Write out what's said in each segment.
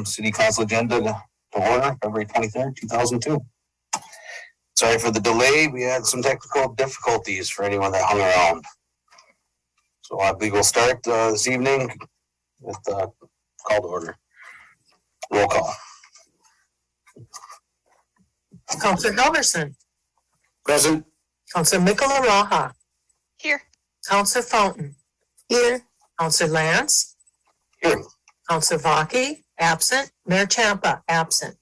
City Council agenda to order February 23rd, 2002. Sorry for the delay. We had some technical difficulties for anyone that hung around. So I believe we'll start this evening with the call to order. Roll call. Councillor Halverson. Present. Councillor Mikala-Raha. Here. Councillor Fountain. Here. Councillor Lance. Here. Councillor Vaki, absent. Mayor Champa, absent.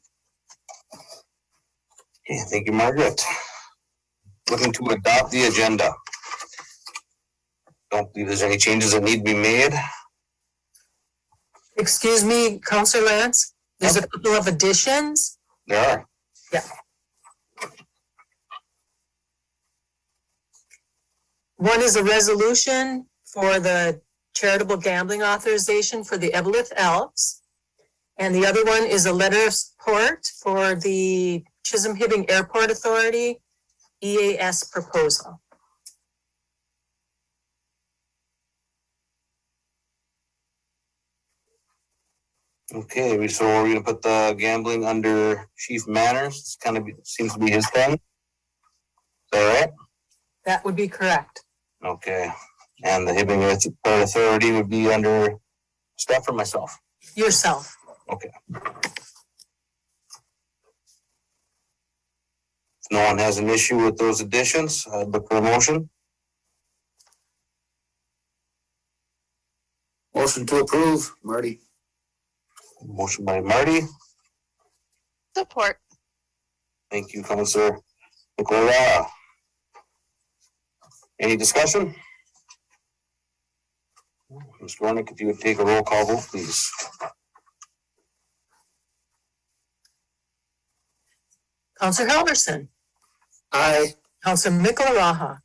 Okay, thank you, Margaret. Looking to adopt the agenda. Don't believe there's any changes that need to be made. Excuse me, Councillor Lance, there's a couple of additions. There are. Yeah. One is a resolution for the charitable gambling authorization for the Eveleth Elks. And the other one is a letter of support for the Chisholm-Hibbing Airport Authority EAS proposal. Okay, so we're going to put the gambling under Chief Manners. It's kind of seems to be his thing. Is that right? That would be correct. Okay. And the Hibbing Airport Authority would be under Steph or myself? Yourself. Okay. If no one has an issue with those additions, I'd look for a motion. Motion to approve, Marty. Motion by Marty. Support. Thank you, Councillor Nicola. Any discussion? Mr. Warnick, if you would take a roll call vote, please. Councillor Halverson. Aye. Councillor Mikala-Raha.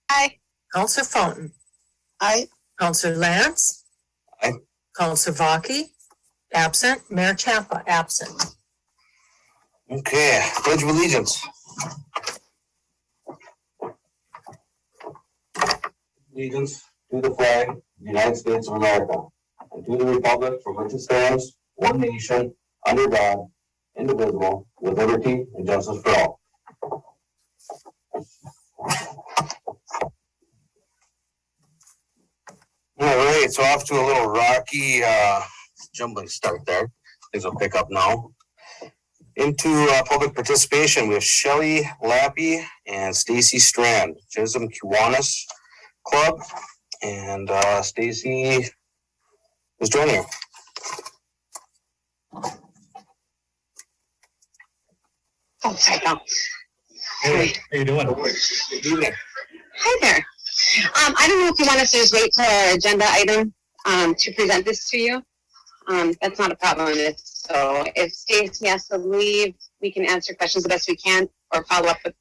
Aye. Councillor Fountain. Aye. Councillor Lance. Aye. Councillor Vaki, absent. Mayor Champa, absent. Okay, Pledge of Allegiance. Allegiance to the flag of the United States of America and to the republic for which it stands, one nation, under God, indivisible, with liberty and justice for all. All right, so off to a little rocky, jumbling start there. Things will pick up now. Into public participation, we have Shelley Lappy and Stacy Strand, Chisholm Kiwanis Club, and Stacy is joining. Oh, sorry, no. Hey, how you doing? Good evening. Hi there. I don't know if you want us to just wait till our agenda item to present this to you. That's not a problem. So if Stacy has to leave, we can answer questions the best we can or follow up with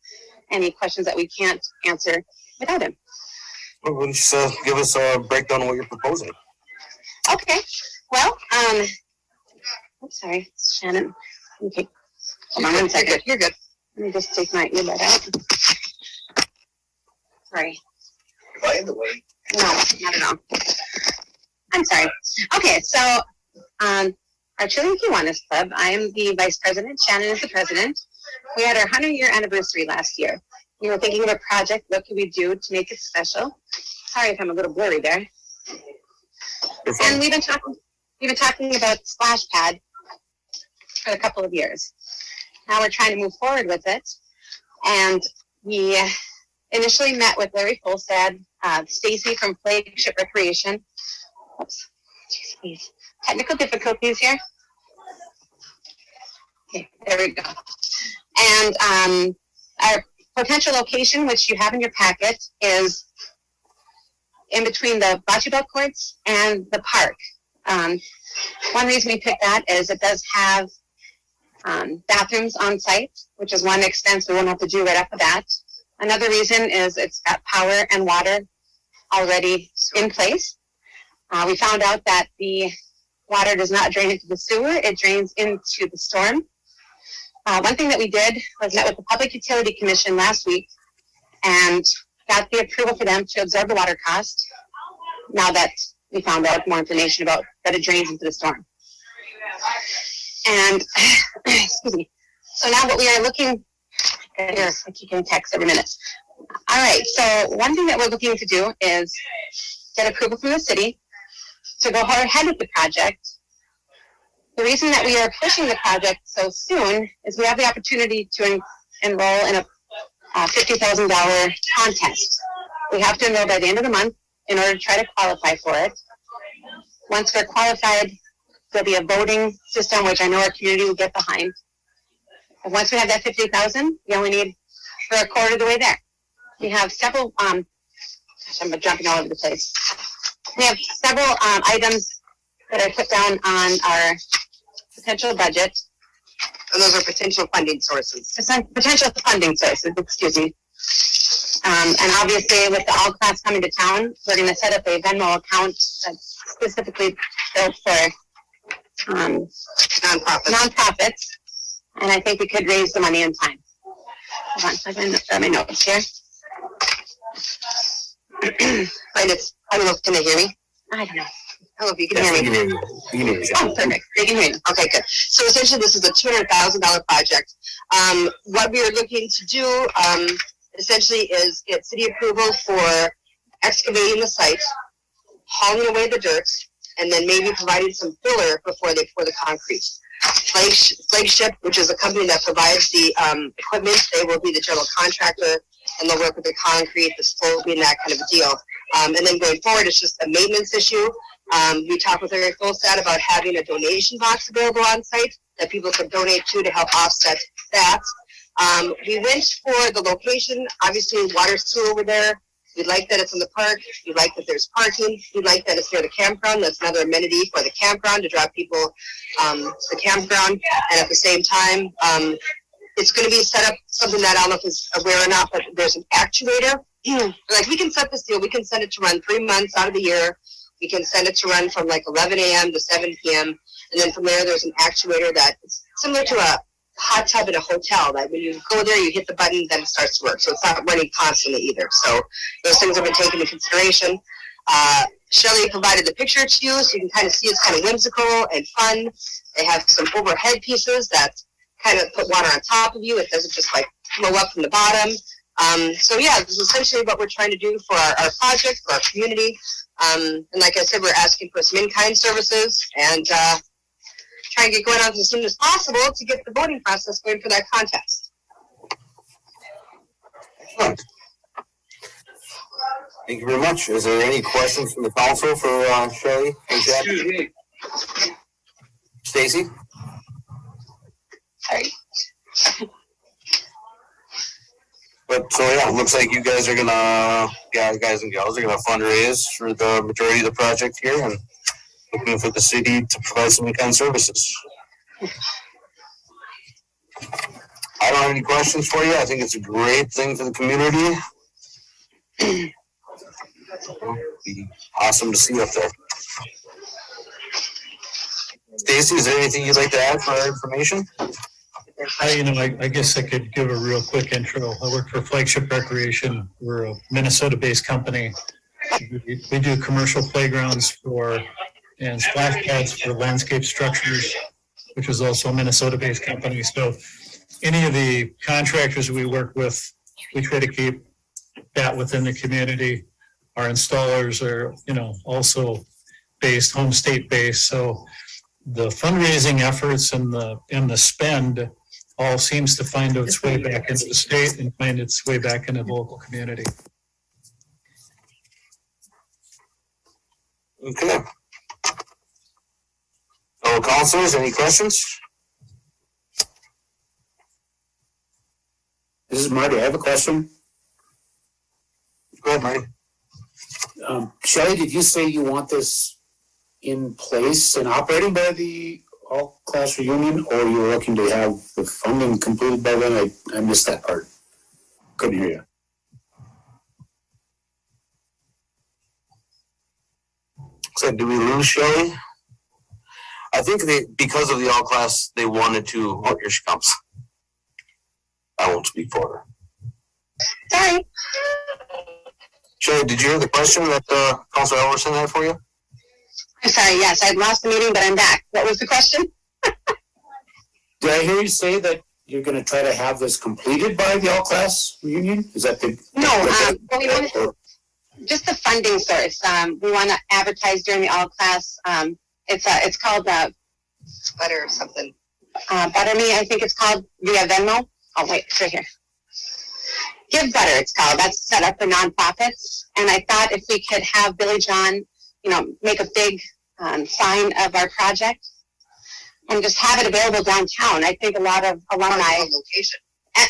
any questions that we can't answer without him. Well, why don't you just give us a breakdown of what you're proposing? Okay. Well, I'm sorry, Shannon. Okay. Hold on one second. You're good. Let me just take my earbud out. Sorry. Am I in the way? No, not at all. I'm sorry. Okay, so our Chisholm Kiwanis Club, I am the vice president. Shannon is the president. We had our 100-year anniversary last year. We were thinking of a project. What could we do to make it special? Sorry if I'm a little blurry there. And we've been talking about splash pad for a couple of years. Now we're trying to move forward with it. And we initially met with Larry Folstad, Stacy from Flagship Recreation. Oops, jeez, please. Technical difficulties here. Okay, there we go. And our potential location, which you have in your packet, is in between the bocce ball courts and the park. One reason we picked that is it does have bathrooms on site, which is one expense we won't have to do right off the bat. Another reason is it's got power and water already in place. We found out that the water does not drain into the sewer, it drains into the storm. One thing that we did was met with the Public Utility Commission last week and got the approval for them to absorb the water cost now that we found out more information about that it drains into the storm. And, excuse me. So now what we are looking, here, I keep getting texts every minute. All right, so one thing that we're looking to do is get approval from the city to go ahead with the project. The reason that we are pushing the project so soon is we have the opportunity to enroll in a $50,000 contest. We have to enroll by the end of the month in order to try to qualify for it. Once we're qualified, there'll be a voting system, which I know our community will get behind. And once we have that 50,000, we only need for a quarter of the way there. We have several, I'm jumping all over the place. We have several items that are put down on our potential budget. And those are potential funding sources. Potential funding sources, excuse me. And obviously with the all class coming to town, we're going to set up a Venmo account that's specifically built for nonprofits. And I think we could raise the money in time. Hold on, so I got my notes here. I don't know, can they hear me? I don't know. I don't know if you can hear me. Oh, perfect. They can hear me. Okay, good. So essentially, this is a $200,000 project. What we are looking to do, essentially, is get city approval for excavating the site, hauling away the dirt, and then maybe providing some filler before they pour the concrete. Flagship, which is a company that provides the equipment, they will be the general contractor, and they'll work with the concrete, the sloping, that kind of a deal. And then going forward, it's just a maintenance issue. We talked with Eric Folstad about having a donation box available on site that people could donate to help offset that. We went for the location, obviously water, sewer over there. We like that it's in the park. We like that there's parking. We like that it's near the campground. That's another amenity for the campground to drive people to the campground. And at the same time, it's going to be set up something that I don't know if is aware or not, but there's an actuator. Like we can set this deal. We can send it to run 3 months out of the year. We can send it to run from like 11 a.m. to 7 p.m. And then from there, there's an actuator that's similar to a hot tub in a hotel, that when you go there, you hit the button, then it starts to work. So it's not running constantly either. So those things have been taken into consideration. Shelley provided the picture to you, so you can kind of see it's kind of whimsical and fun. They have some overhead pieces that kind of put water on top of you. It doesn't just like flow up from the bottom. So yeah, this is essentially what we're trying to do for our project, for our community. And like I said, we're asking for some in-kind services and try and get going on as soon as possible to get the voting process going for that contest. Excellent. Thank you very much. Is there any questions from the council for Shelley and Jackie? Stacy? Sorry. But so yeah, it looks like you guys are gonna, guys and gals are gonna fundraise for the majority of the project here and looking for the city to provide some in-kind services. I don't have any questions for you. I think it's a great thing for the community. It'll be awesome to see up there. Stacy, is there anything you'd like to add for our information? I guess I could give a real quick intro. I work for Flagship Recreation. We're a Minnesota-based company. We do commercial playgrounds and splash pads for landscape structures, which is also a Minnesota-based company. So any of the contractors we work with, we try to keep that within the community. Our installers are, also home state based. So the fundraising efforts and the spend all seems to find its way back into the state and find its way back into the local community. Okay. Fellow councilors, any questions? This is Marty. I have a question. Go ahead, Marty. Shelley, did you say you want this in place and operating by the all-class reunion, or you're looking to have the funding completed by then? I missed that part. Couldn't hear you. So did we lose Shelley? I think because of the all class, they wanted to. Oh, here she comes. I won't speak for her. Sorry. Shelley, did you hear the question that Councilor Elverson had for you? I'm sorry. Yes, I lost the meeting, but I'm back. What was the question? Did I hear you say that you're gonna try to have this completed by the all-class reunion? Is that the? No, but we want to, just the funding source. We want to advertise during the all class. It's called Butter or something. Butter Me, I think it's called via Venmo. Oh wait, it's right here. Give Butter, it's called. That's set up for nonprofits. And I thought if we could have Billy John, make a big sign of our project and just have it available downtown. I think a lot of alumni location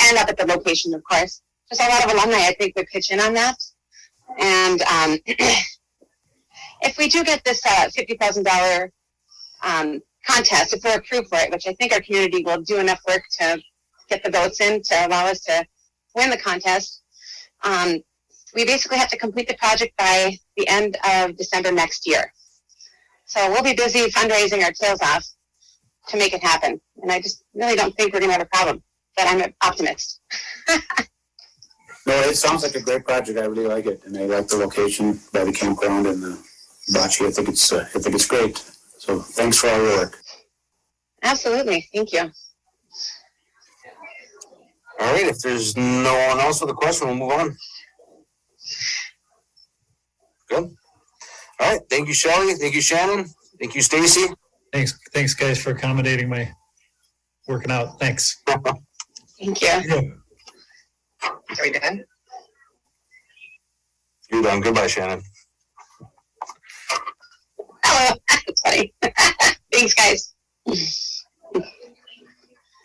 and up at the location, of course. Just a lot of alumni, I think, would pitch in on that. And if we do get this $50,000 contest, if we're approved for it, which I think our community will do enough work to get the votes in to allow us to win the contest, we basically have to complete the project by the end of December next year. So we'll be busy fundraising our tails off to make it happen. And I just really don't think we're going to have a problem, but I'm an optimist. No, it sounds like a great project. I really like it, and I like the location by the campground and the bocce. I think it's great. So thanks for all your work. Absolutely, thank you. All right, if there's no one else with a question, we'll move on. Good. All right, thank you, Shelley. Thank you, Shannon. Thank you, Stacy. Thanks guys for accommodating my working out. Thanks. Thank you. Yeah. Are we done? You're done. Goodbye, Shannon. Hello, that's funny. Thanks, guys.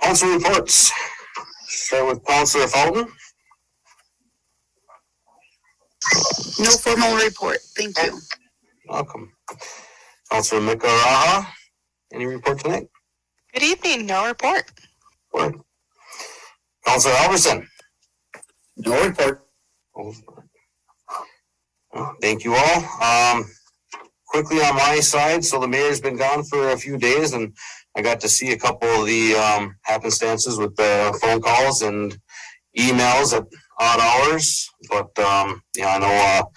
Council reports. Start with Councilor Fulton. No formal report. Thank you. Welcome. Councilor Mikaraha. Any report tonight? Good evening. No report. Or Councilor Alverson. No report. Well, thank you all. Quickly on my side, so the mayor's been gone for a few days, and I got to see a couple of the happenstances with the phone calls and emails at odd hours. But I know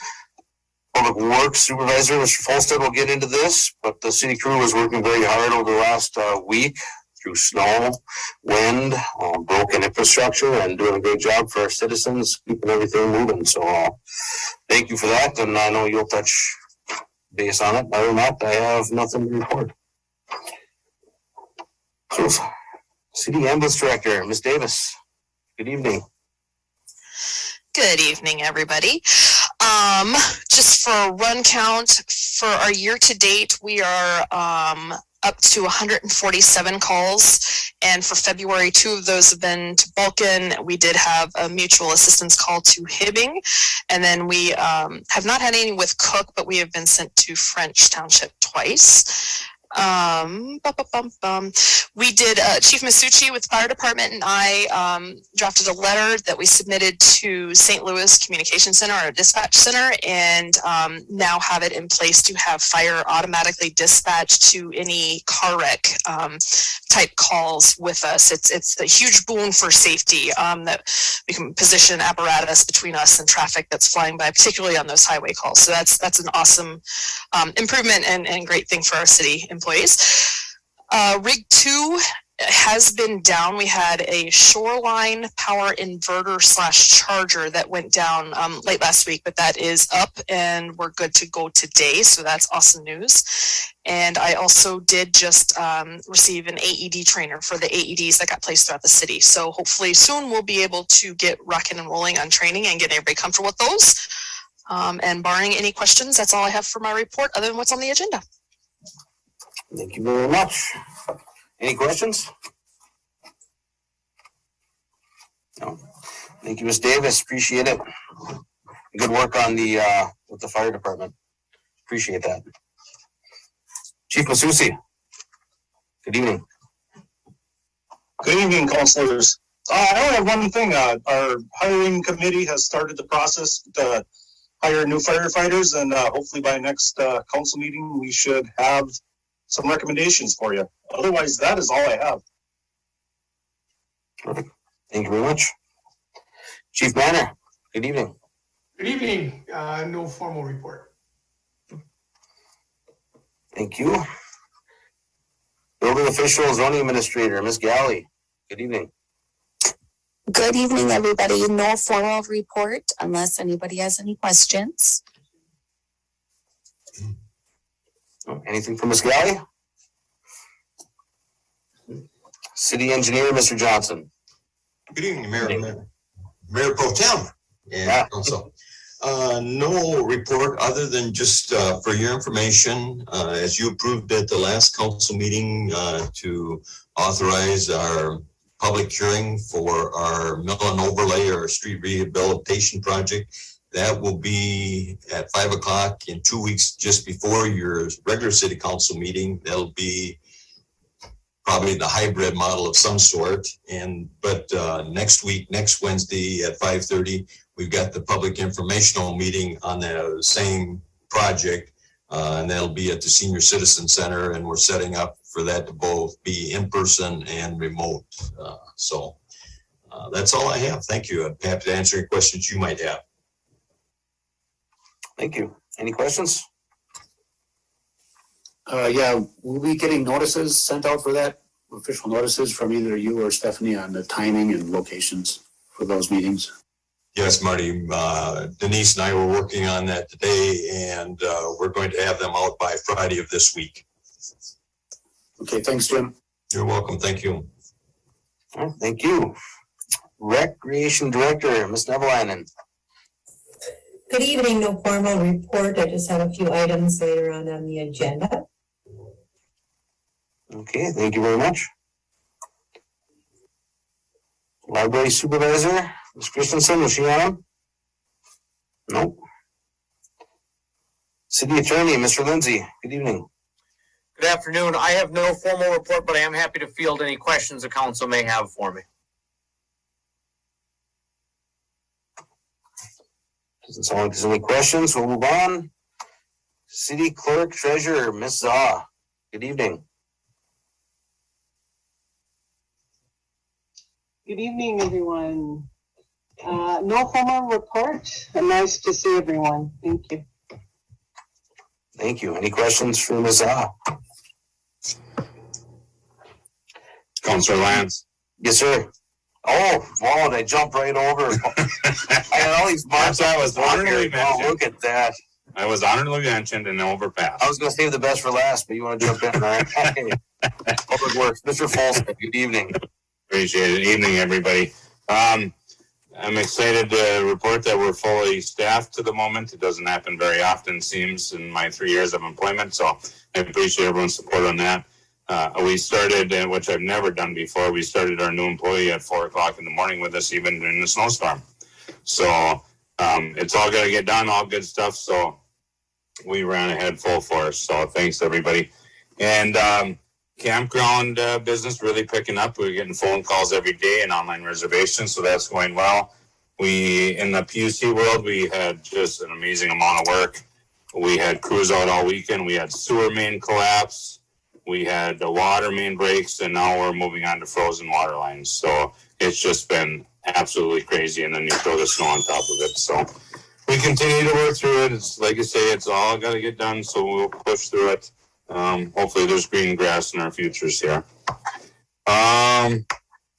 Public Works Supervisor Mr. Folstead will get into this, but the city crew was working very hard over the last week through snow, wind, broken infrastructure, and doing a great job for our citizens, keeping everything moving. So thank you for that, and I know you'll touch base on it. Other than that, I have nothing to report. So, City Ambulance Director, Ms. Davis, good evening. Good evening, everybody. Just for a run count for our year to date, we are up to 147 calls, and for February, 2 of those have been to Vulcan. We did have a mutual assistance call to Hibbing, and then we have not had any with Cook, but we have been sent to French Township twice. We did, Chief Masucci with the fire department and I drafted a letter that we submitted to St. Louis Communication Center, our dispatch center, and now have it in place to have fire automatically dispatched to any car wreck type calls with us. It's a huge boon for safety that we can position apparatus between us and traffic that's flying by, particularly on those highway calls. So that's an awesome improvement and great thing for our city employees. Rig 2 has been down. We had a shoreline power inverter / charger that went down late last week, but that is up and we're good to go today. So that's awesome news. And I also did just receive an AED trainer for the AEDs that got placed throughout the city. So hopefully soon we'll be able to get rocking and rolling on training and get everybody comfortable with those. And barring any questions, that's all I have for my report other than what's on the agenda. Thank you very much. Any questions? No. Thank you, Ms. Davis. Appreciate it. Good work on the with the fire department. Appreciate that. Chief Masucci. Good evening. Good evening, councilors. I only have one thing. Our hiring committee has started the process to hire new firefighters, and hopefully by next council meeting, we should have some recommendations for you. Otherwise, that is all I have. Perfect. Thank you very much. Chief Banner, good evening. Good evening. No formal report. Thank you. Building official, zoning administrator, Ms. Galley. Good evening. Good evening, everybody. No formal report unless anybody has any questions. Anything from Ms. Galley? City engineer, Mr. Johnson. Good evening, Mayor Pro Tem and Council. No report other than just for your information, as you approved at the last council meeting to authorize our public hearing for our mill and overlay or street rehabilitation project. That will be at 5 o'clock in 2 weeks, just before your regular city council meeting. That'll be probably the hybrid model of some sort. But next week, next Wednesday at 5:30, we've got the public informational meeting on the same project. And that'll be at the Senior Citizen Center. And we're setting up for that to both be in person and remote. So that's all I have. Thank you. I'm happy to answer any questions you might have. Thank you. Any questions? Yeah, we'll be getting notices sent out for that, official notices from either you or Stephanie on the timing and locations for those meetings. Yes, Marty. Denise and I were working on that today, and we're going to have them out by Friday of this week. Okay, thanks, Jim. You're welcome. Thank you. All right, thank you. Recreation Director, Ms. Nevalainen. Good evening, no formal report. I just have a few items later on the agenda. Okay, thank you very much. Library Supervisor, Ms. Christensen, is she on? Nope. City Attorney, Mr. Lindsay, good evening. Good afternoon. I have no formal report, but I am happy to field any questions the council may have for me. Doesn't sound like there's any questions. We'll move on. City Clerk Treasurer, Ms. Zaw, good evening. Good evening, everyone. No formal report. Nice to see everyone. Thank you. Thank you. Any questions for Ms. Zaw? Councilor Lance. Yes, sir. Oh, wow, they jumped right over. I had all these marks. I was honorably Oh, mentioned. look at that. I was honorably mentioned and overpassed. I was going to save the best for last, but you want to jump in, right? Okay. Public Works, Mr. Folsom, good evening. Appreciate it. Evening, everybody. I'm excited to report that we're fully staffed to the moment. It doesn't happen very often, seems, in my 3 years of employment. So I appreciate everyone's support on that. We started, which I've never done before, we started our new employee at 4 o'clock in the morning with us, even in the snowstorm. So it's all going to get done, all good stuff. So we ran ahead full force. So thanks, everybody. And campground business really picking up. We're getting phone calls every day and online reservations. So that's going well. In the PUC world, we had just an amazing amount of work. We had crews out all weekend. We had sewer main collapse. We had the water main breaks, and now we're moving on to frozen water lines. So it's just been absolutely crazy. And then you throw the snow on top of it. So we continue to work through it. It's like I say, it's all got to get done. So we'll push through it. Hopefully there's green grass in our futures here.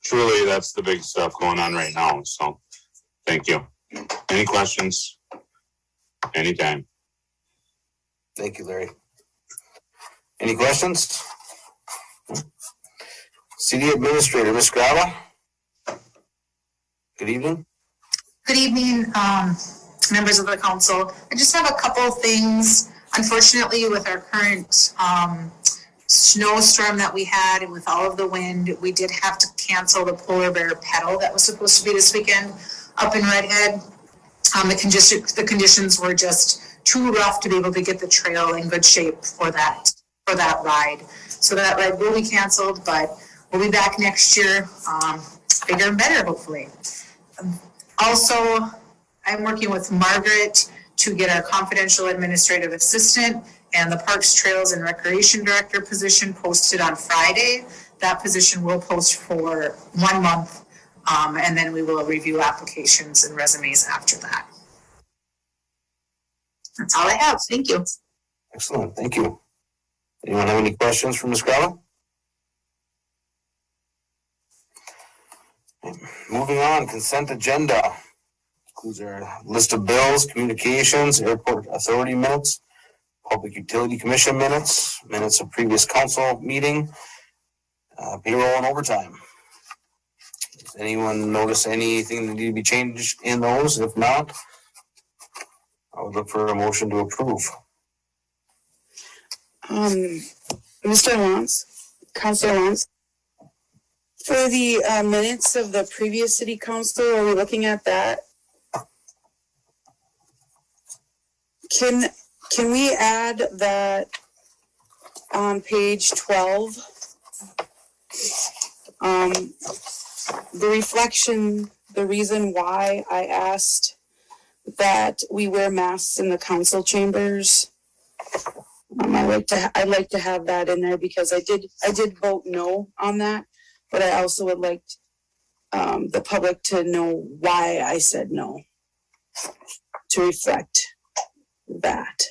Truly, that's the big stuff going on right now. So thank you. Any questions? Anytime. Thank you, Larry. Any questions? City Administrator, Ms. Grava. Good evening. Good evening, members of the council. I just have a couple of things. Unfortunately, with our current snowstorm that we had and with all of the wind, we did have to cancel the polar bear pedal that was supposed to be this weekend up in Redhead. The conditions were just too rough to be able to get the trail in good shape for that ride. So that ride will be canceled, but we'll be back next year, bigger and better, hopefully. Also, I'm working with Margaret to get our confidential administrative assistant and the Parks, Trails, and Recreation Director position posted on Friday. That position will post for 1 month, and then we will review applications and resumes after that. That's all I have. Thank you. Excellent. Thank you. Anyone have any questions for Ms. Grava? moving on, consent agenda. Includes our list of bills, communications, airport authority minutes, public utility commission minutes, minutes of previous council meeting, payroll and overtime. Does anyone notice anything that need to be changed in those? If not, I would look for a motion to approve. Mr. Lance, Councilor Lance, for the minutes of the previous city council, are we looking at that? Can we add that on page 12? The reflection, the reason why I asked that we wear masks in the council chambers. I'd like to have that in there because I did vote no on that, but I also would like the public to know why I said no, to reflect that.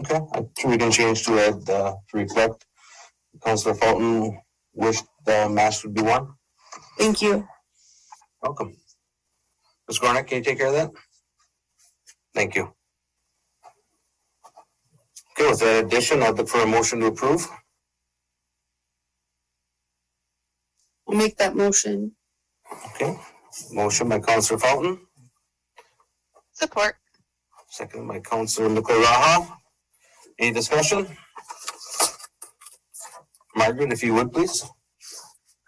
Okay, I'm sure we can change to add, to reflect. Councilor Fulton wished the mask would be worn. Thank you. Welcome. Ms. Gornick, can you take care of that? Thank you. Okay, with that addition, I'd look for a motion to approve. I'll make that motion. Okay, motion by Councilor Fulton, Support. second by Councilor Mickleraha. Any discussion? Margaret, if you would, please.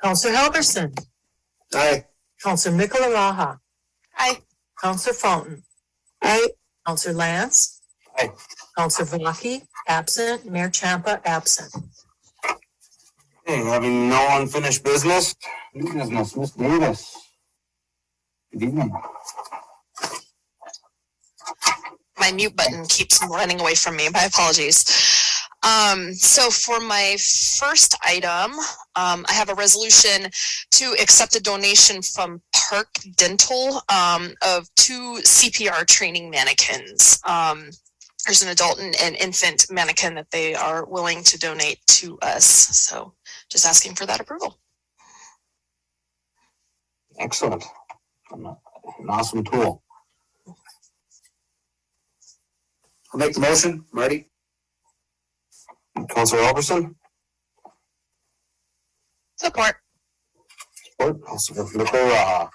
Counselor Helverson, Aye. Counselor Mickleraha, Aye. Counselor Fountain, Aye. Counselor Lance. Aye. Counselor Vlaki, absent. Mayor Champa, absent. Okay, having no unfinished business, new business, Ms. Davis. Good evening. My mute button keeps running away from me. My apologies. So for my first item, I have a resolution to accept a donation from Park Dental of 2 CPR training mannequins. There's an adult and infant mannequin that they are willing to donate to us. So just asking for that approval. Excellent. An awesome tool. I'll make the motion, Marty. Councilor Albertson. Support. Support. Councilor Mickleraha.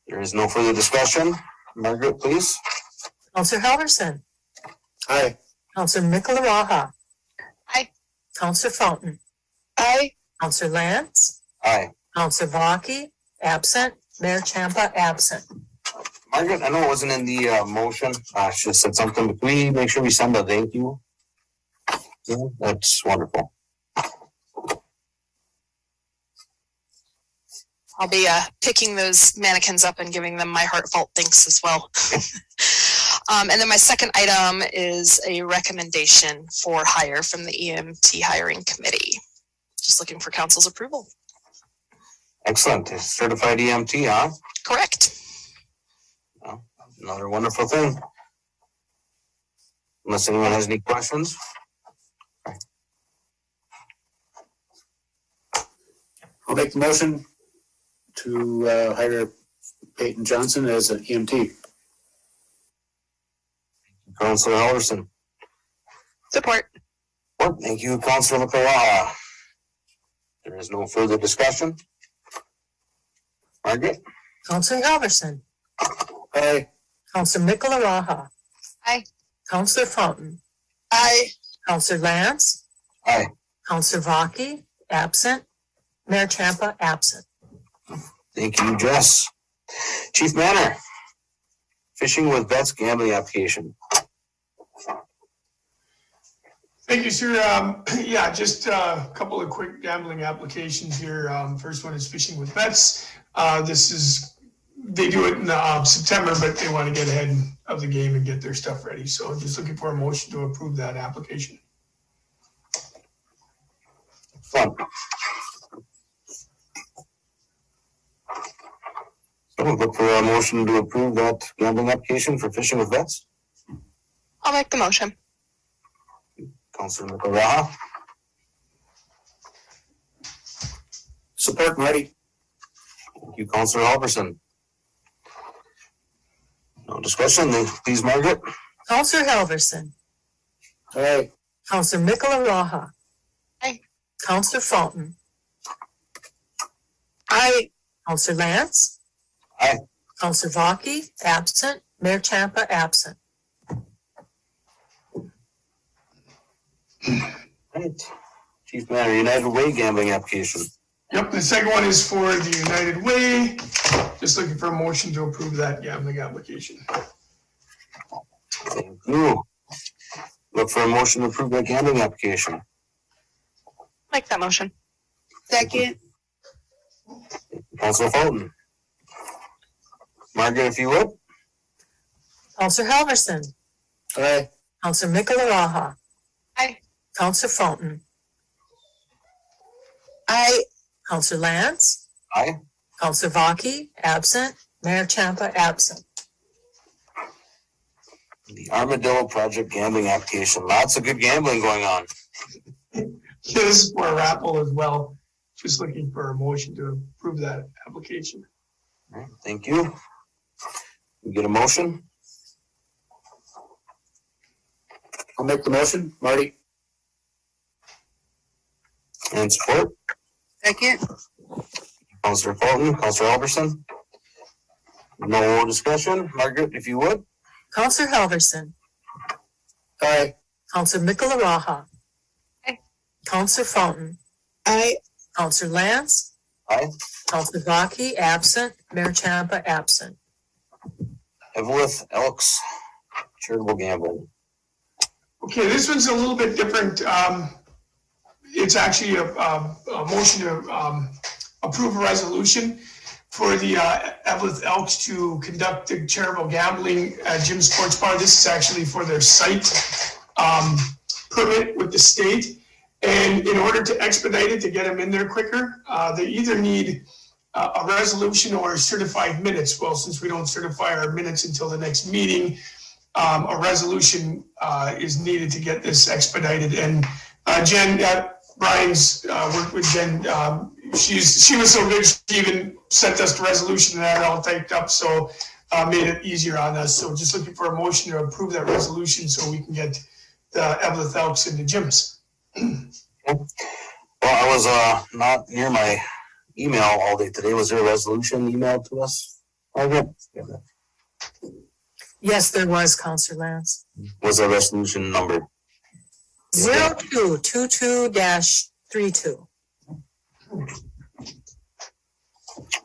There is no further discussion. Margaret, please. Counselor Helverson, Aye. Counselor Mickleraha. Aye. Counselor Fountain, Aye. Counselor Lance, Aye. Counselor Vlaki, absent. Mayor Champa, absent. Margaret, I know it wasn't in the motion. She just said something, but can we make sure we send a thank you? Yeah, that's wonderful. I'll be picking those mannequins up and giving them my heartfelt thanks as well. And then my second item is a recommendation for hire from the EMT hiring committee. Just looking for council's approval. Excellent. Certified EMT, huh? Correct. Well, another wonderful thing. Unless anyone has any questions. I'll make the motion to hire Peyton Johnson as an EMT. Councilor Helverson. Support. Well, thank you, Councilor Mickleraha. There is no further discussion. Margaret? Counselor Helverson, Aye. Counselor Mickleraha. Aye. Counselor Fountain, Aye. Counselor Lance, Aye. Counselor Vlaki, absent. Mayor Champa, absent. Thank you, Jess. Chief Manor. Fishing with Vets gambling application. Thank you, sir. Yeah, just a couple of quick gambling applications here. First one is Fishing with Vets. They do it in September, but they want to get ahead of the game and get their stuff ready. So I'm just looking for a motion to approve that application. Fun. So we'll look for a motion to approve that gambling application for Fishing with Vets. I'll make the motion. Councilor Mickleraha. Support, Marty. Thank you, Counselor Halverson. No discussion, then please, Margaret. Counselor Halverson. Aye. Counselor Michelaraha. Aye. Counselor Fulton. Aye. Counselor Lance. Aye. Counselor Vaki, absent. Mayor Champa, absent. Right. Chief Matter, United Way gambling application. Yep, the second one is for the United Way. Just looking for a motion to approve that gambling application. Thank you. Look for a motion to approve that gambling application. Make that motion. Second. Counselor Fulton. Margaret, if you would. Counselor Halverson. Aye. Counselor Michelaraha. Aye. Counselor Fulton. Aye. Counselor Lance. Aye. Counselor Vaki, absent. Mayor Champa, absent. The Armadillo Project gambling application. Lots of good gambling going on. This is for a raffle as well. Just looking for a motion to approve that application. All right, thank you. We get a motion? I'll make the motion, Marty. And support? Second. Counselor Fulton, Counselor Halverson. No discussion. Margaret, if you would. Counselor Halverson. Aye. Counselor Michelaraha. Aye. Counselor Fulton. Aye. Counselor Lance. Aye. Counselor Vaki, absent. Mayor Champa, absent. Evelyn Elks charitable gambling. Okay, this one's a little bit different. It's actually a motion to approve a resolution for the Evelyn Elks to conduct the charitable gambling at Jim Sports Bar. This is actually for their site permit with the state. And in order to expedite it, to get them in there quicker, they either need a resolution or certified minutes. Well, since we don't certify our minutes until the next meeting, a resolution is needed to get this expedited. And Jen, Brian's worked with Jen. She was so good, she even sent us the resolution and had it all typed up, so made it easier on us. So just looking for a motion to approve that resolution so we can get the Evelyn Elks into gyms. Well, I was not near my email all day today. Was there a resolution emailed to us? Margaret? Yes, there was, Counselor Lance. Was the resolution number? 0222-32.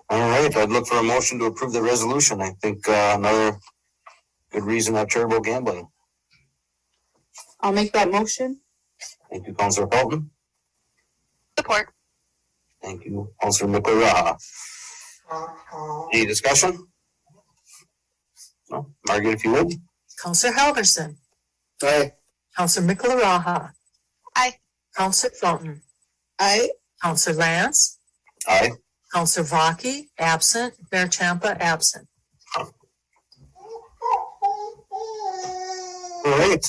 All right, I'd look for a motion to approve the resolution. I think another good reason to have charitable gambling. I'll make that motion. Thank you, Counselor Fulton. Support. Thank you, Counselor Michelaraha. Any discussion? No, Margaret, if you would. Counselor Halverson. Aye. Counselor Michelaraha. Aye. Counselor Fulton. Aye. Counselor Lance. Aye. Counselor Vaki, absent. Mayor Champa, absent. All right.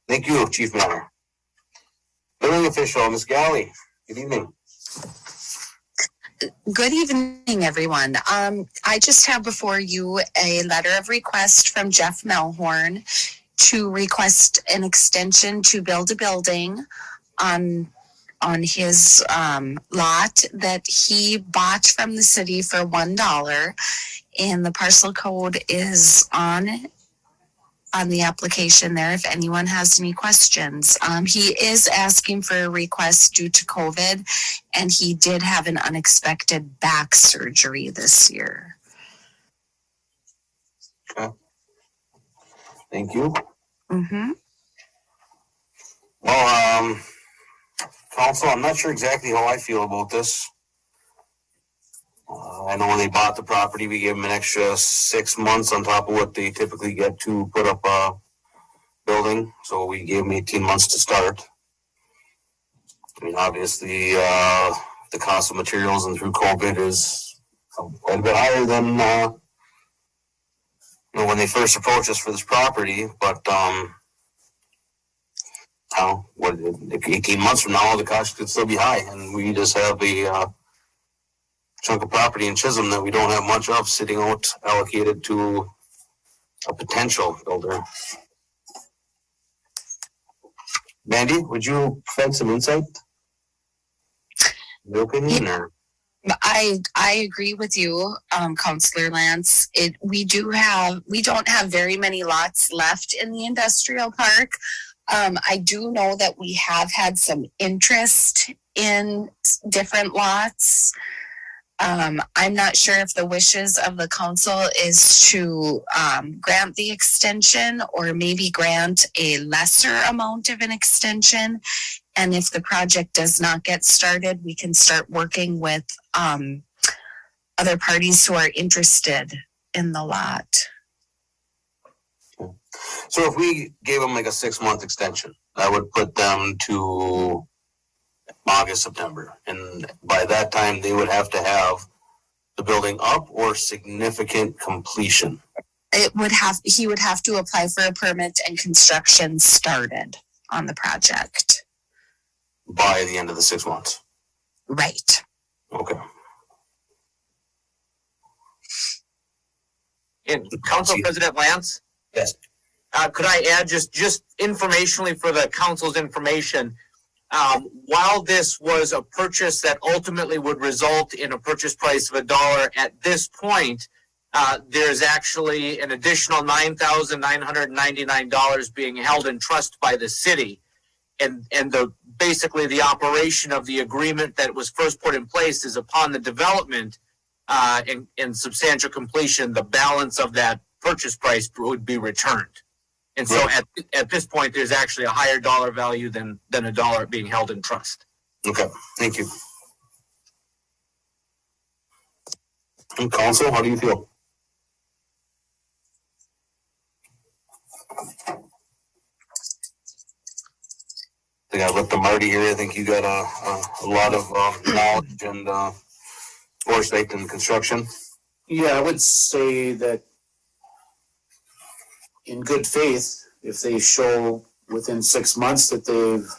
Thank you, Chief Miller. Billing official, Ms. Galley. Good evening. Good evening, everyone. I just have before you a letter of request from Jeff Melhorn to request an extension to build a building on his lot that he bought from the city for $1, and the parcel code is on the application there if anyone has any questions. He is asking for a request due to COVID, and he did have an unexpected back surgery this year. Okay. Thank you. Mm-hmm. Well, Council, I'm not sure exactly how I feel about this. I know when they bought the property, we gave them an extra 6 months on top of what they typically get to put up a building. So we gave them 18 months to start. I mean, obviously, the cost of materials and through COVID is quite a bit higher than when they first approached us for this property. But if 18 months from now, the cost could still be high, and we just have a chunk of property in Chisholm that we don't have much of sitting out allocated to a potential builder. Mandy, would you provide some insight? Your opinion, or? I agree with you, Counselor Lance. We don't have very many lots left in the industrial park. I do know that we have had some interest in different lots. I'm not sure if the wishes of the council is to grant the extension or maybe grant a lesser amount of an extension. And if the project does not get started, we can start working with other parties who are interested in the lot. So if we gave them like a 6-month extension, that would put them to August, September. And by that time, they would have to have the building up or significant completion. He would have to apply for a permit and construction started on the project. By the end of the 6 months. Right. Okay. And Council President Lance? Yes. Could I add just informationally for the council's information, while this was a purchase that ultimately would result in a purchase price of $1, at this point, there's actually an additional $9,999 being held in trust by the city. And basically the operation of the agreement that was first put in place is upon the development and substantial completion, the balance of that purchase price would be returned. And so at this point, there's actually a higher dollar value than $1 being held in trust. Okay, thank you. And council, how do you feel? I think I looked to Marty here. I think you got a lot of knowledge and foresight in construction. Yeah, I would say that in good faith, if they show within 6 months that they've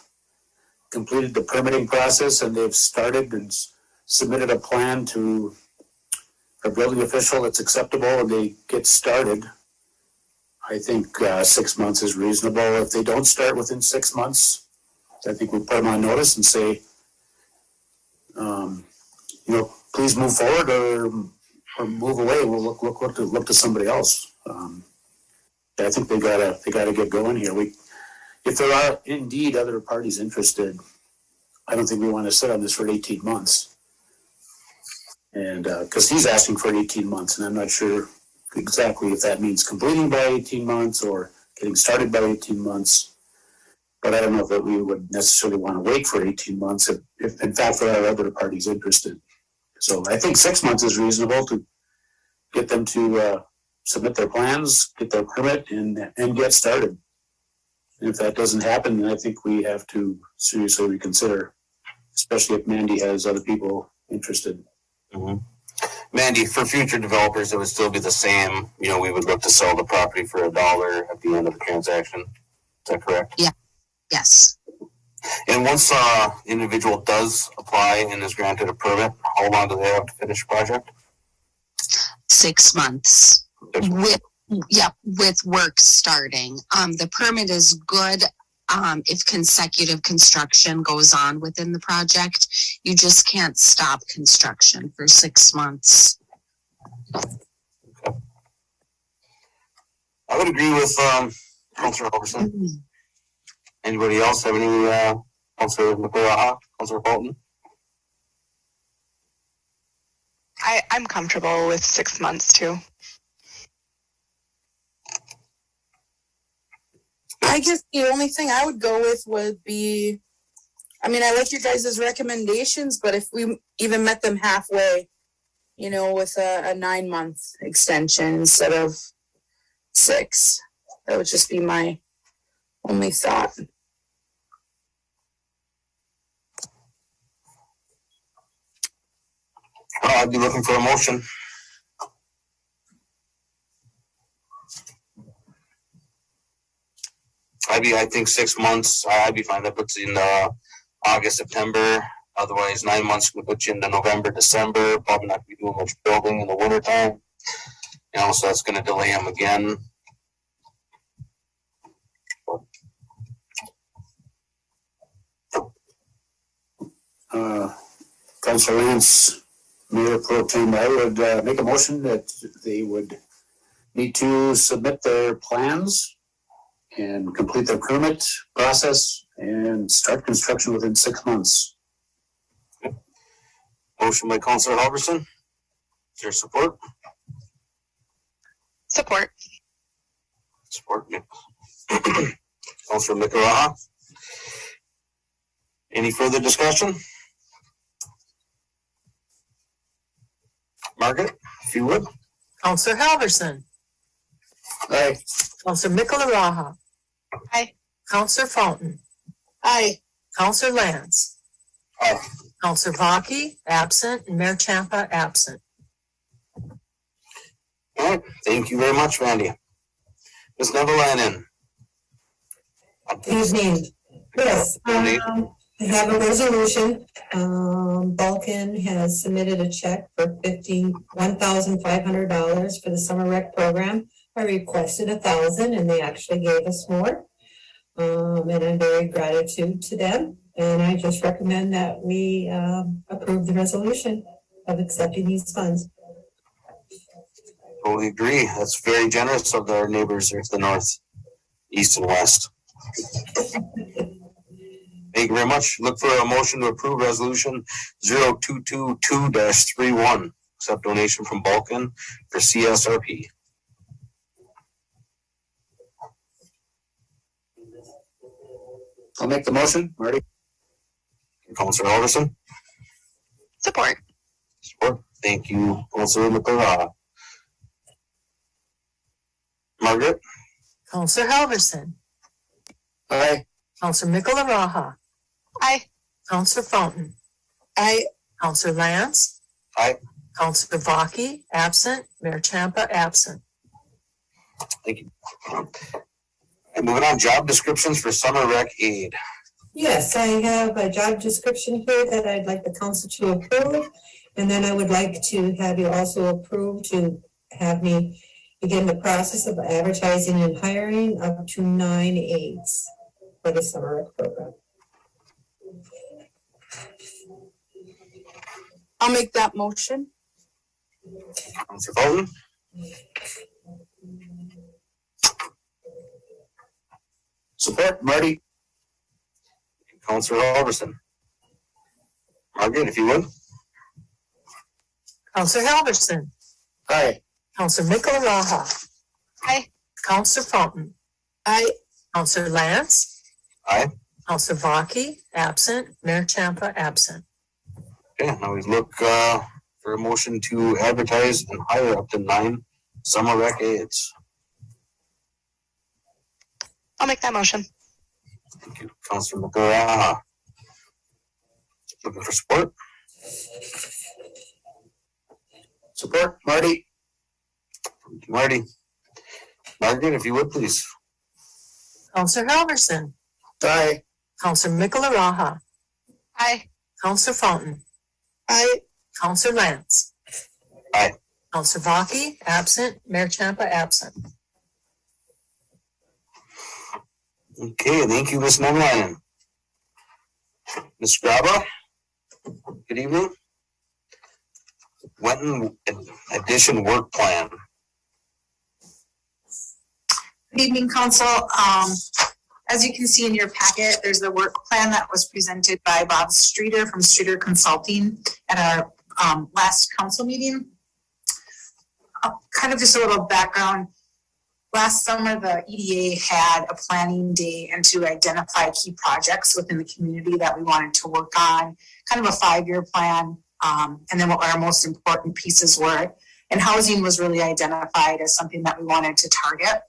completed the permitting process and they've started and submitted a plan to a building official that's acceptable and they get started, I think 6 months is reasonable. If they don't start within 6 months, I think we put them on notice and say, please move forward or move away. We'll look to somebody else. I think they gotta get going here. If there are indeed other parties interested, I don't think we want to sit on this for 18 months. And because he's asking for 18 months, and I'm not sure exactly if that means completing by 18 months or getting started by 18 months. But I don't know that we would necessarily want to wait for 18 months if in fact there are other parties interested. So I think 6 months is reasonable to get them to submit their plans, get their permit, and get started. And if that doesn't happen, then I think we have to seriously reconsider, especially if Mandy has other people interested. Mm-hmm. Mandy, for future developers, it would still be the same. We would look to sell the property for $1 at the end of the transaction. Is that correct? Yeah. Yes. And once individual does apply and is granted a permit, how long do they have to finish the project? 6 months. With work starting. The permit is good if consecutive construction goes on within the project. You just can't stop construction for 6 months. Okay. I would agree with Councilor Halverson. Mm-hmm. Anybody else have any Councilor McGraw, Councilor Bolton? I'm comfortable with 6 months too. I guess the only thing I would go with would be, I like your guys' recommendations, but if we even met them halfway, with a 9-month extension instead of 6, that would just be my only thought. I'd be looking for a motion. I think 6 months, I'd be fine. That puts in August, September. Otherwise, 9 months can put you into November, December, probably not gonna be doing much building in the winter time. So that's gonna delay them again. Councilor Lance, Mayor Pro Tem, I would make a motion that they would need to submit their plans and complete their permit process and start construction within 6 months. Motion by Councilor Halverson. Is there support? Support. Support. Councilor Mikalaha. Any further discussion? Margaret, if you would. Counselor Halverson. Aye. Counselor Mikalaha. Aye. Counselor Fountain. Aye. Counselor Lance. Aye. Counselor Baki, absent, and Mayor Champa, absent. All right, thank you very much, Randy. Ms. Nevalainen. Evening. Yes, I have a resolution. Balkan has submitted a check for $1,500 for the summer rec program. I requested 1,000 and they actually gave us more. And I'm very gratitude to them. And I just recommend that we approve the resolution of accepting these funds. Totally agree. That's very generous of our neighbors here to the north, east, and west. Thank you very much. Look for a motion to approve resolution 0222-31. Accept donation from Balkan for CSRP. I'll make the motion, Marty. Councilor Alderson. Support. Support. Thank you, Councilor McCullough. Margaret. Counselor Halverson. Aye. Counselor Mikalaha. Aye. Counselor Fountain. Aye. Counselor Lance. Aye. Counselor Baki, absent. Mayor Champa, absent. Thank you. And moving on, job descriptions for summer rec aid. Yes, I have a job description here that I'd like the council to approve. And then I would like to have you also approve to have me begin the process of advertising and hiring up to 9 aides for the summer rec program. I'll make that motion. Councilor Fountain. Support, Marty. Councilor Alderson. Margaret, if you would. Counselor Halverson. Aye. Counselor Mikalaha. Aye. Counselor Fountain. Aye. Counselor Lance. Aye. Counselor Baki, absent. Mayor Champa, absent. Okay, now we look for a motion to advertise and hire up to 9 summer rec aides. I'll make that motion. Thank you, Councilor McGrath. Looking for support? Support, Marty. Thank you, Marty. Margaret, if you would, please. Counselor Halverson. Aye. Counselor Mikalaha. Aye. Counselor Fountain. Aye. Counselor Lance. Aye. Counselor Baki, absent. Mayor Champa, absent. Okay, thank you, Ms. Nevalainen. Ms. Graba, good evening. Wenton addition work plan. Good evening, council. As you can see in your packet, there's the work plan that was presented by Bob Streeter from Streeter Consulting at our last council meeting. Kind of just a little background. Last summer, the EDA had a planning day and to identify key projects within the community that we wanted to work on, kind of a 5-year plan, and then what our most important pieces were. And housing was really identified as something that we wanted to target.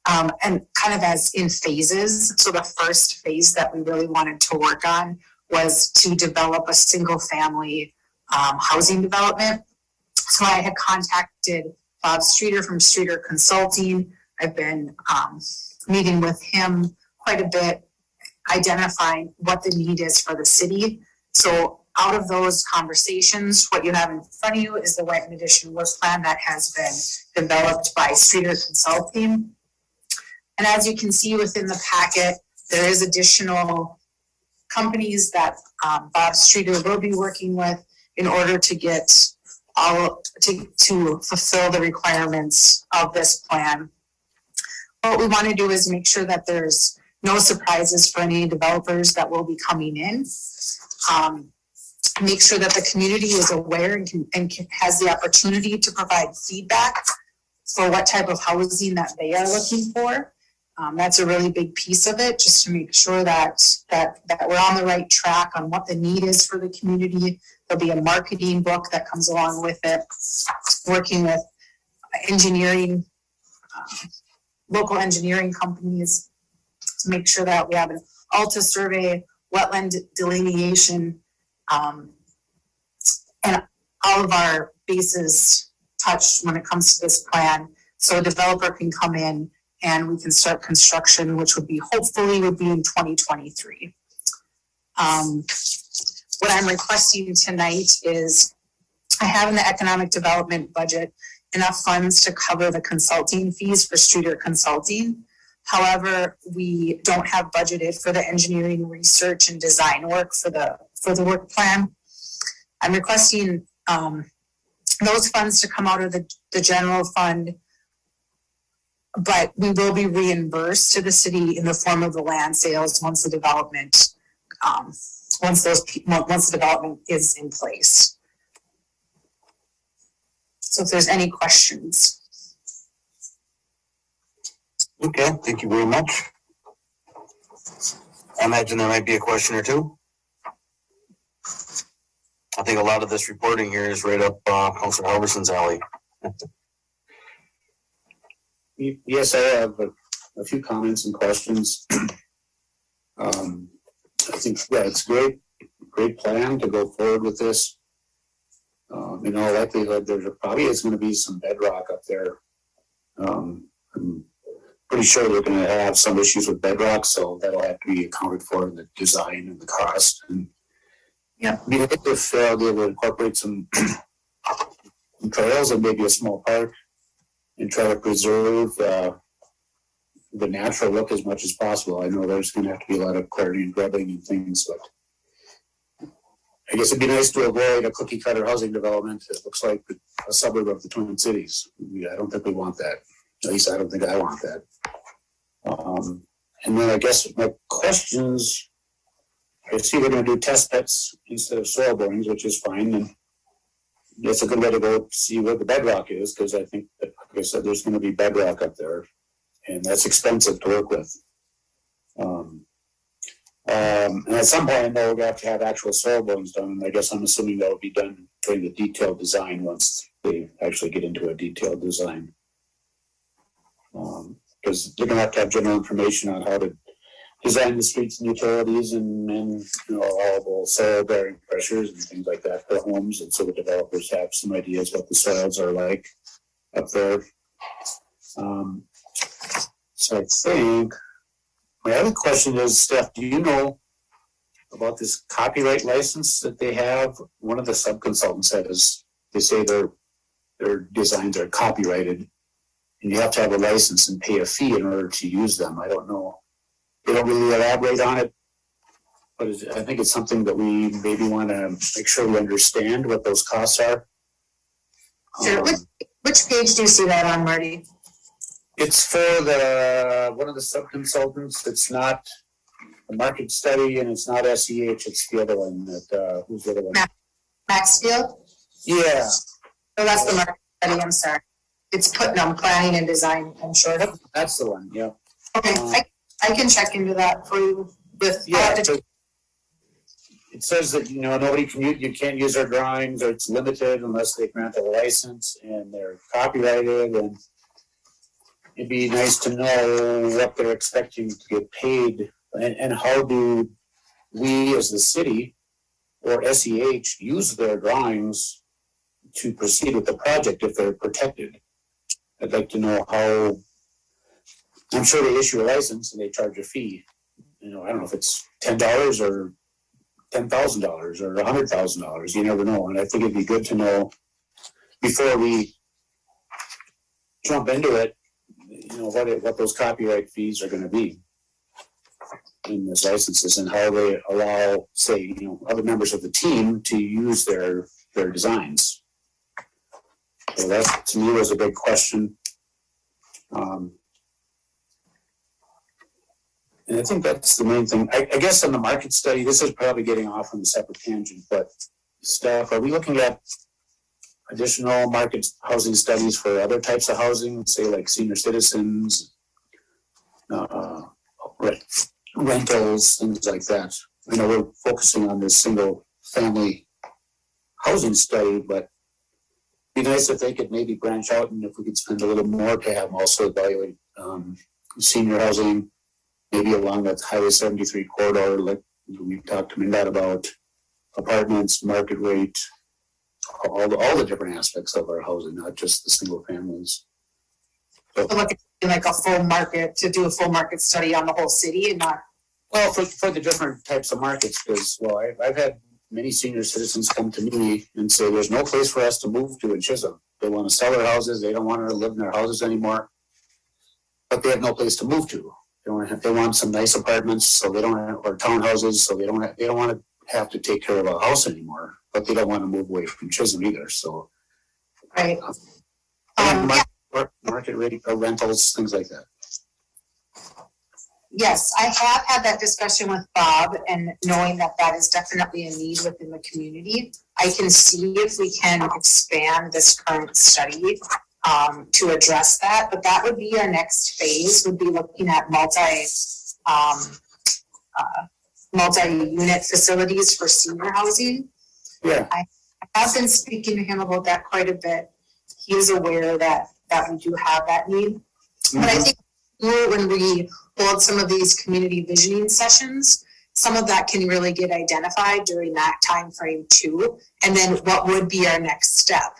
And kind of as in phases. So the first phase that we really wanted to work on was to develop a single family housing development. So I had contacted Bob Streeter from Streeter Consulting. I've been meeting with him quite a bit, identifying what the need is for the city So out of those conversations, what you have in front of you is the Wetton Addition work plan that has been developed by Streeter Consulting. And as you can see within the packet, there is additional companies that Bob Streeter will be working with in order to get to fulfill the requirements of this plan. What we want to do is make sure that there's no surprises for any developers that will be coming in. Make sure that the community is aware and has the opportunity to provide feedback for what type of housing that they are looking for. That's a really big piece of it, just to make sure that we're on the right track on what the need is for the community. There'll be a marketing book that comes along with it, working with engineering, local engineering companies to make sure that we have an Alta survey, wetland delineation, and all of our bases touched when it comes to this plan. So a developer can come in and we can start construction, which would be in 2023. What I'm requesting tonight is I have in the economic development budget enough funds to cover the consulting fees for Streeter Consulting. However, we don't have budgeted for the engineering research and design work for the work plan. I'm requesting those funds to come out of the general fund, but we will be reimbursed to the city in the form of the land sales once the development, once the development is in place. So if there's any questions. Okay, thank you very much. I imagine there might be a question or two. I think a lot of this reporting here is right up Councilor Halverson's alley. Yes, I have a few comments and questions. I think, yeah, it's great plan to go forward with this. In all likelihood, there probably is going to be some bedrock up there. I'm pretty sure they're going to have some issues with bedrock, so that'll have to be accounted for in the design and the cost. And yeah, I mean, if they will incorporate some trails and maybe a small park and try to preserve the natural look as much as possible. I know there's going to have to be a lot of clarity and grubbing and things, but I guess it'd be nice to avoid a cookie cutter housing development that looks like a suburb of the Twin Cities. I don't think we want that. At least I don't think I want that. And then I guess my questions, I see we're going to do test pits instead of soil borings, which is fine. And that's a good way to go see what the bedrock is, because I think that, like I said, there's going to be bedrock up there, and that's expensive to work with. And at some point, I know we're going to have actual soil borings done, and I guess I'm assuming that will be done during the detailed design once they actually get into a detailed design. Because they're going to have general information on how to design the streets and utilities and allowable soil bearing pressures and things like that for homes. And so the developers have some ideas what the soils are like up there. So I think my other question is, Steph, do you know about this copyright license that they have? One of the sub-consultants says they say their designs are copyrighted and you have to have a license and pay a fee in order to use them. I don't know. They don't really elaborate on it, but I think it's something that we maybe want to make sure we understand what those costs are. Sure. Which page do you see that on, Marty? It's for one of the sub-consultants. It's not the market study and it's not SEH. It's the other one. Who's the other one? Maxfield? Yeah. Oh, that's the market study. I'm sorry. It's Putnam Planning and Design, I'm sure. That's the one, yeah. Okay, I can check into that for you with. Yeah, it says that, nobody can you can't use their drawings, or it's limited unless they grant a license, and they're copyrighted, and it'd be nice to know what they're expecting to get paid, and how do we as the city or SEH use their drawings to proceed with the project if they're protected. I'd like to know how. I'm sure they issue a license and they charge a fee. I don't know if it's $10 or $10,000 or $100,000. You never know. And I think it'd be good to know before we jump into it, what those copyright fees are going to be in those licenses and how they allow, say, other members of the team to use their designs. So that to me was a big question. And I think that's the main thing. I guess on the market study, this is probably getting off on a separate tangent, but staff, are we looking at additional market housing studies for other types of housing, say like senior citizens, rentals, things like that? I know we're focusing on this single family housing study, but it'd be nice if they could maybe branch out and if we could spend a little more to have them also evaluate senior housing, maybe along that Highway 73 corridor, like we talked to Mindat about, apartments, market rate, all the different aspects of our housing, not just the single families. So, Look at like a full market, to do a full market study on the whole city and not. well, for the different types of markets, because, I've had many senior citizens come to me and say, there's no place for us to move to in Chisholm. They want to sell their houses, they don't want to live in their houses anymore, but they have no place to move to. They want some nice apartments, so they don't have, or townhouses, so they don't want to have to take care of a house anymore, but they don't want to move away from Chisholm either. So, Right. Market rate or rentals, things like that. Yes, I have had that discussion with Bob, and knowing that that is definitely a need within the community. I can see if we can expand this current study to address that, but that would be our next phase, would be looking at multi-unit facilities for senior housing. Yeah. I have been speaking to him about that quite a bit. He is aware that we do have that need. Mm-hmm. But I think when we hold some of these community visioning sessions, some of that can really get identified during that time frame too. And then what would be our next step?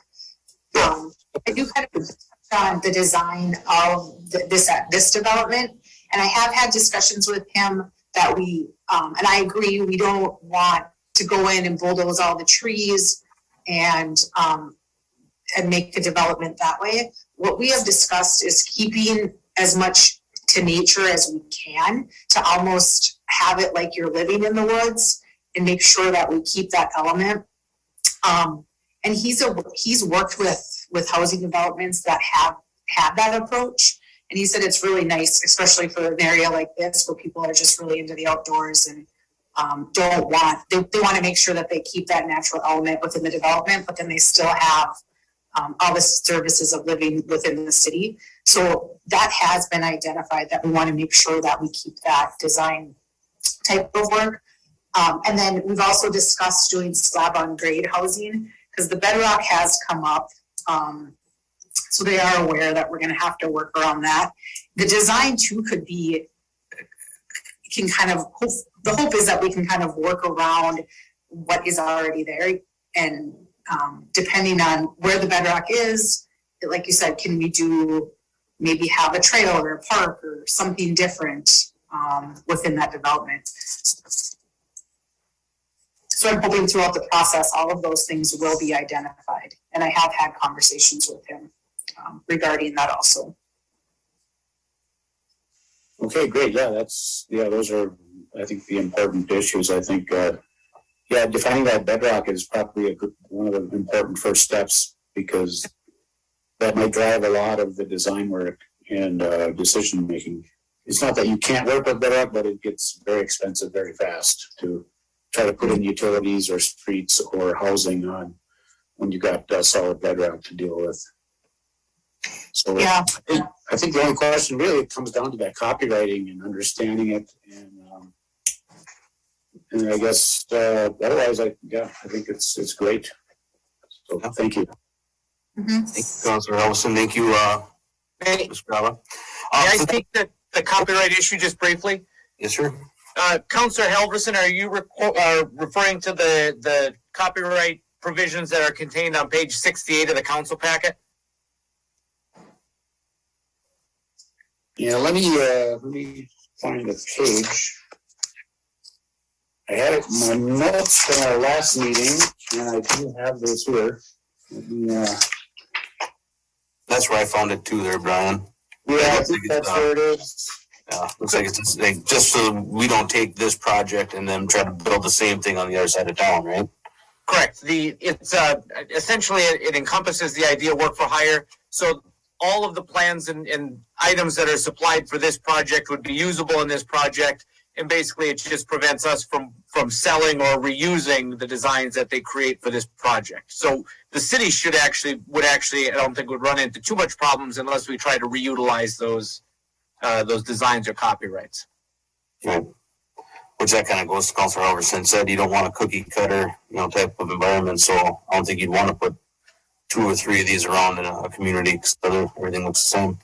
I do kind of on the design of this development, and I have had discussions with him that we and I agree, we don't want to go in and bulldoze all the trees and make the development that way. What we have discussed is keeping as much to nature as we can, to almost have it like you're living in the woods, and make sure that we keep that element. And he's worked with housing developments that have that approach. And he said it's really nice, especially for an area like this where people are just really into the outdoors and they want to make sure that they keep that natural element within the development, but then they still have all the services of living within the city. So that has been identified, that we want to make sure that we keep that design type of work. And then we've also discussed doing slab on grade housing, because the bedrock has come up. So they are aware that we're going to have to work around that. The design too could be, the hope is that we can kind of work around what is already there. And depending on where the bedrock is, like you said, can we maybe have a trail or a park or something different within that development? So I'm hoping throughout the process, all of those things will be identified. And I have had conversations with him regarding that also. Okay, great. Yeah, those are, I think, the important issues. I think, defining that bedrock is probably one of the important first steps, because that might drive a lot of the design work and decision making. It's not that you can't work with bedrock, but it gets very expensive very fast to try to put in utilities or streets or housing on when you got solid bedrock to deal with. So yeah. I think the only question really comes down to that copywriting and understanding it, and I guess otherwise, I think it's great. So thank you. Mm-hmm. Thank you, Councilor Ellison. Thank you, Ms. Brava. May I speak to the copyright issue just briefly? Yes, sir. Councilor Halverson, are you referring to the copyright provisions that are contained on page 68 of the council packet? Yeah, let me find the page. I had it in my notes from our last meeting, and I do have this here. Let me, That's where I found it too there, Brian. yeah, I think that's where it is. Yeah, looks like it's like, just so we don't take this project and then try to build the same thing on the other side of town, right? Correct. It's essentially it encompasses the idea work for hire. So all of the plans and items that are supplied for this project would be usable in this project. And basically it just prevents us from selling or reusing the designs that they create for this project. So the city would actually, I don't think would run into too much problems unless we try to reutilize those designs or copyrights. Right. Which that kind of goes to Councilor Halverson said, you don't want a cookie cutter, type of environment. So I don't think you'd want to put 2 or 3 of these around in a community because everything looks the same.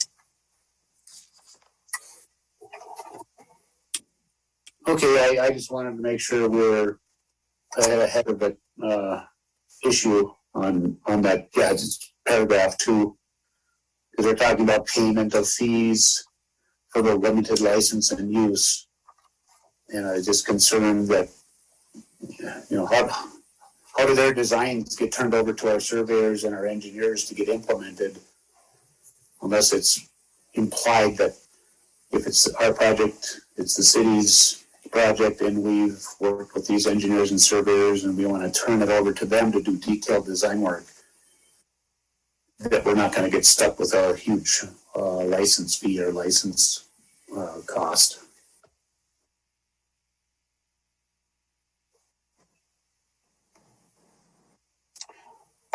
Okay, I just wanted to make sure we're ahead of the issue on that. Yeah, it's paragraph 2. Because they're talking about payment of fees for the limited license and use. And I was just concerned that, how do their designs get turned over to our surveyors and our engineers to get implemented? Unless it's implied that if it's our project, it's the city's project and we've worked with these engineers and surveyors and we want to turn it over to them to do detailed design work, that we're not going to get stuck with a huge license fee or license cost.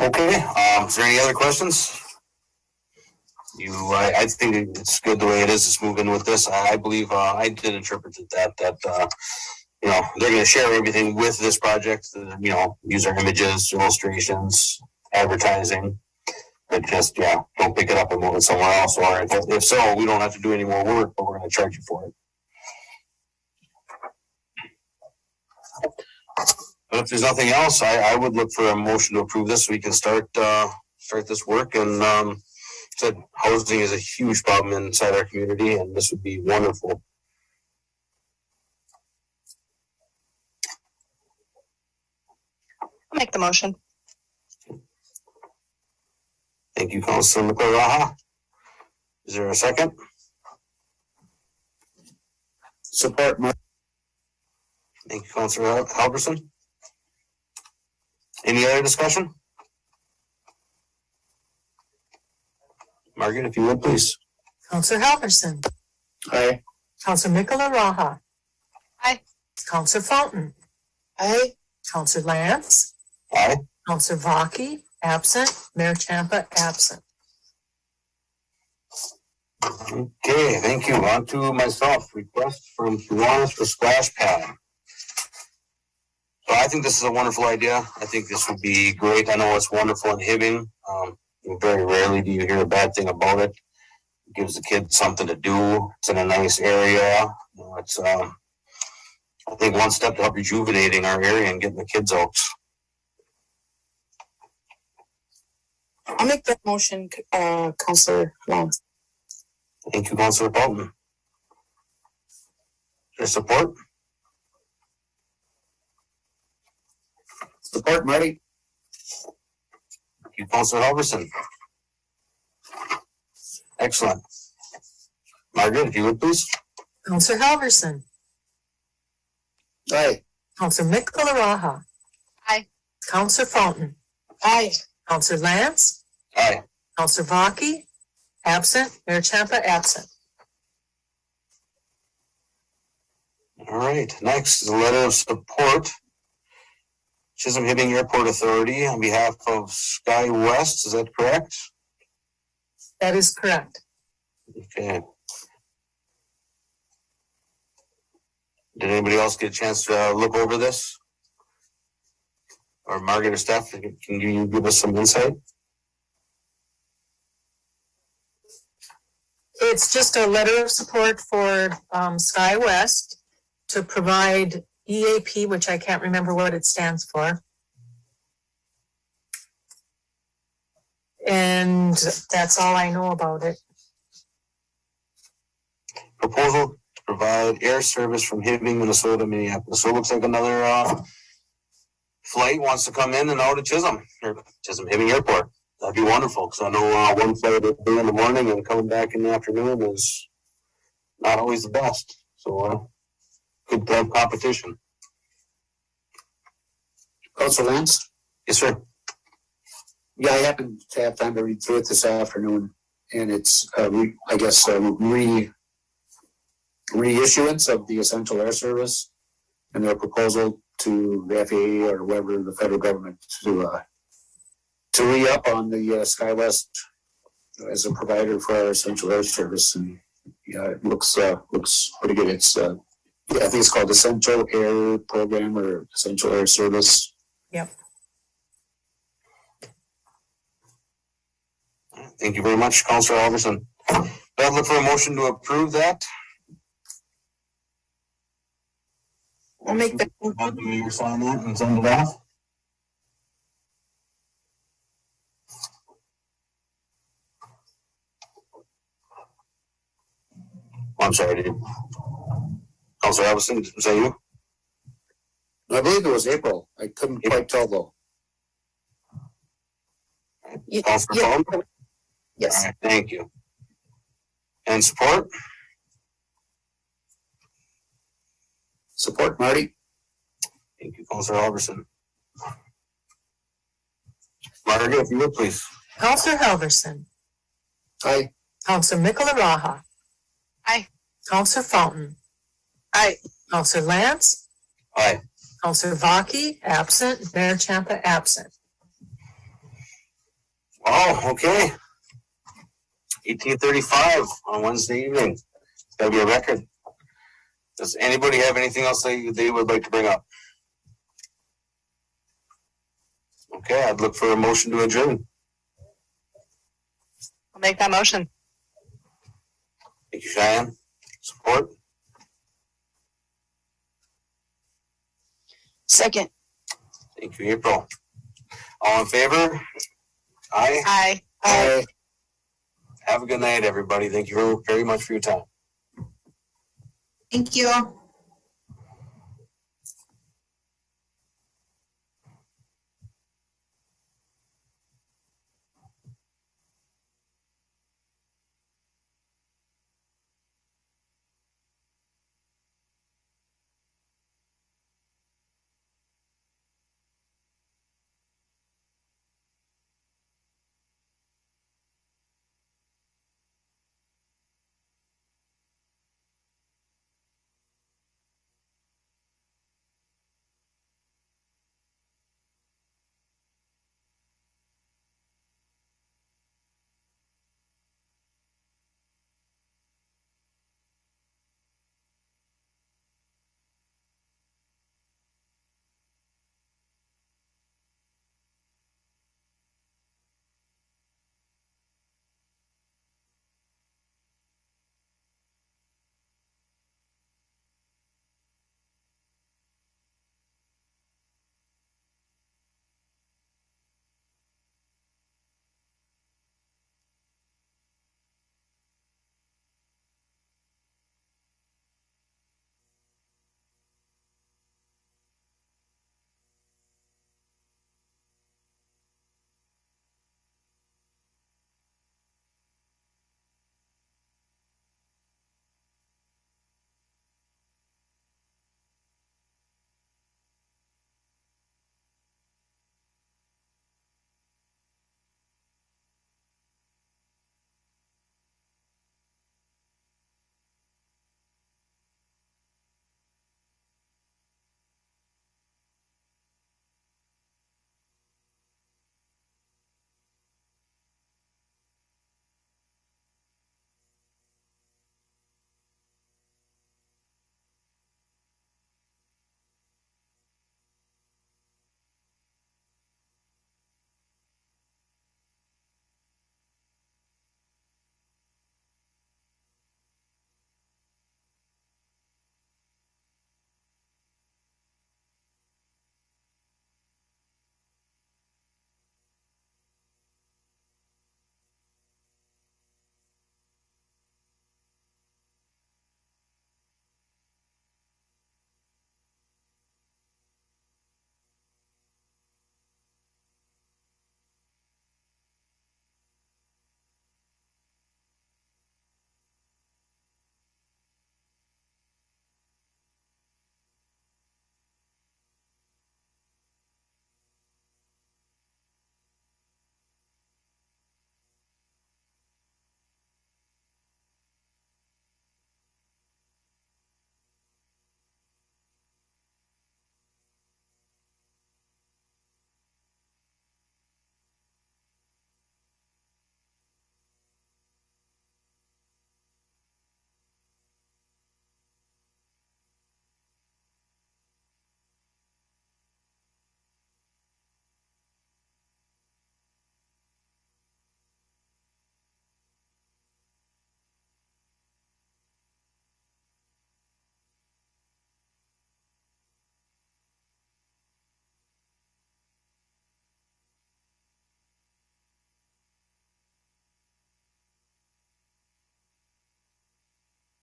Okay, is there any other questions? I think it's good the way it is. It's moving with this. I believe I did interpret that they're going to share everything with this project. Use our images, illustrations, advertising. But just don't pick it up and move it somewhere else. Or if so, we don't have to do any more work, but we're going to charge you for it. But if there's nothing else, I would look for a motion to approve this so we can start this work. And said housing is a huge problem inside our community, and this would be wonderful. I'll make the motion. Thank you, Councilor McClaraha. Is there a second? Support. Thank you, Councilor Halverson. Any other discussion? Margaret, if you would, please. Councilor Halverson. Aye. Councilor Mikolaraha. Aye. Councilor Fountain. Aye. Councilor Lance. Aye. Councilor Vaki, absent. Mayor Champa, absent. Okay, thank you. On to myself. Request from Kiwanis for splash pad. So I think this is a wonderful idea. I think this would be great. I know it's wonderful in Hibbing. Very rarely do you hear a bad thing about it. It gives the kids something to do. It's in a nice area. It's I think one step to help rejuvenating our area and getting the kids out. I'll make that motion, Councilor Lance. Thank you, Councilor Bolton. Is there support? Support, Marty. Thank you, Councilor Halverson. Excellent. Margaret, if you would, please. Councilor Halverson. Aye. Councilor Mikolaraha. Aye. Councilor Fountain. Aye. Councilor Lance. Aye. Councilor Vaki, absent. Mayor Champa, absent. All right, next is a letter of support. Chisholm Hibbing Airport Authority on behalf of Sky West, is that correct? That is correct. Okay. Did anybody else get a chance to look over this? Or Margaret or Steph, can you give us some insight? It's just a letter of support for Sky West to provide EAP, which I can't remember what it stands for. And that's all I know about it. Proposal to provide air service from Hibbing, Minnesota, Minneapolis. So it looks like another flight wants to come in and out of Chisholm, or Chisholm Hibbing Airport. That'd be wonderful, because I know one flight will be in the morning and coming back in the afternoon is not always the best. So good to have competition. Councilor Lance? Yes, sir. Yeah, I happened to have time to read through it this afternoon, and it's, reissuance of the essential air service and their proposal to the FAA or whoever, the federal government, to re-up on the SkyWest as a provider for our essential air service. And yeah, it looks pretty good. It's I think it's called Essential Air Program or Essential Air Service. Yep. Thank you very much, Councilor Alverson. I'd look for a motion to approve that. I'll make the. Have the mayor sign that and send it off. I'm sorry, dude. Councilor Alverson, was that you? I believe it was April. I couldn't quite tell though. Councilor Paul? Yes. All right, thank you. And support? Support, Marty. Thank you, Councilor Alverson. Margaret, if you would, please. Counselor Helverson. Aye. Counselor Mikuláraha. Aye. Counselor Fountain. Aye. Counselor Lance. Aye. Counselor Vaki, absent. Mayor Champa, absent. Oh, okay. 18:35 on Wednesday evening. That'll be a record. Does anybody have anything else they would like to bring up? Okay, I'd look for a motion to adjourn. I'll make that motion. Thank you, Cheyenne. Support? Second. Thank you, April. All in favor? Aye. Aye. Aye. Have a good night, everybody. Thank you very much for your time. Thank you.